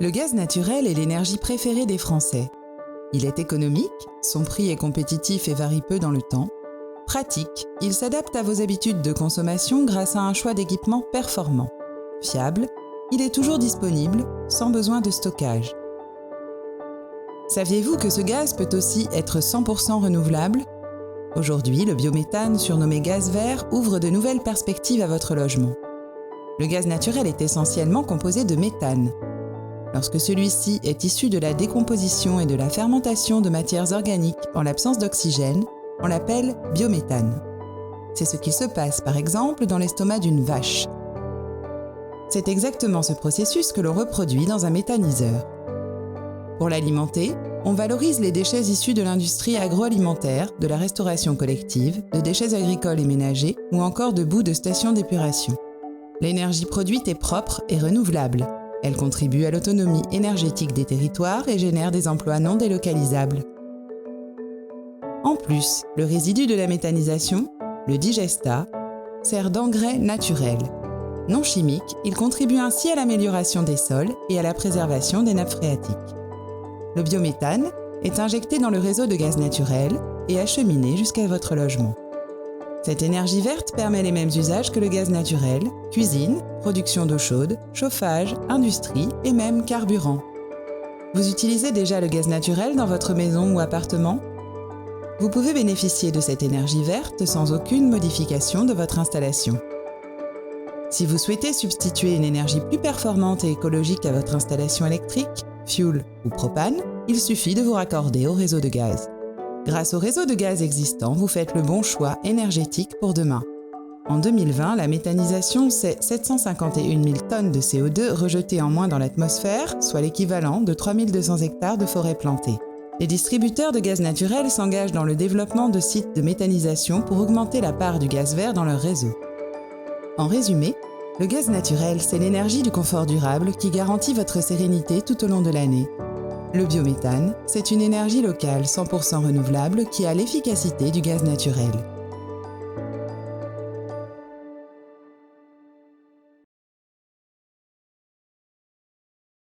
Le gaz naturel est l'énergie préférée des Français. Il est économique, son prix est compétitif et varie peu dans le temps. Pratique, il s'adapte à vos habitudes de consommation grâce à un choix d'équipements performants. Fiable, il est toujours disponible, sans besoin de stockage. Saviez-vous que ce gaz peut aussi être 100% renouvelable ? Aujourd'hui, le biométhane, surnommé gaz vert, ouvre de nouvelles perspectives à votre logement. Le gaz naturel est essentiellement composé de méthane. Lorsque celui-ci est issu de la décomposition et de la fermentation de matières organiques en l'absence d'oxygène, on l'appelle biométhane. C'est ce qui se passe par exemple dans l'estomac d'une vache. C'est exactement ce processus que l'on reproduit dans un méthaniseur. Pour l'alimenter, on valorise les déchets issus de l'industrie agroalimentaire, de la restauration collective, de déchets agricoles et ménagers ou encore de boues de stations d'épuration. L'énergie produite est propre et renouvelable. Elle contribue à l'autonomie énergétique des territoires et génère des emplois non délocalisables. En plus, le résidu de la méthanisation, le digestat, sert d'engrais naturel. Non chimique, il contribue ainsi à l'amélioration des sols et à la préservation des nappes phréatiques. Le biométhane est injecté dans le réseau de gaz naturel et acheminé jusqu'à votre logement. Cette énergie verte permet les mêmes usages que le gaz naturel, cuisine, production d'eau chaude, chauffage, industrie et même carburant. Vous utilisez déjà le gaz naturel dans votre maison ou appartement ? Vous pouvez bénéficier de cette énergie verte sans aucune modification de votre installation. Si vous souhaitez substituer une énergie plus performante et écologique à votre installation électrique, fioul ou propane, il suffit de vous raccorder au réseau de gaz. Grâce au réseau de gaz existant, vous faites le bon choix énergétique pour demain. En 2020, la méthanisation, c'est 751 000 tonnes de CO2 rejetées en moins dans l'atmosphère, soit l'équivalent de 3200 hectares de forêts plantées. Les distributeurs de gaz naturel s'engagent dans le développement de sites de méthanisation pour augmenter la part du gaz vert dans leur réseau. En résumé, le gaz naturel, c'est l'énergie du confort durable qui garantit votre sérénité tout au long de l'année. Le biométhane, c'est une énergie locale 100% renouvelable qui a l'efficacité du gaz naturel.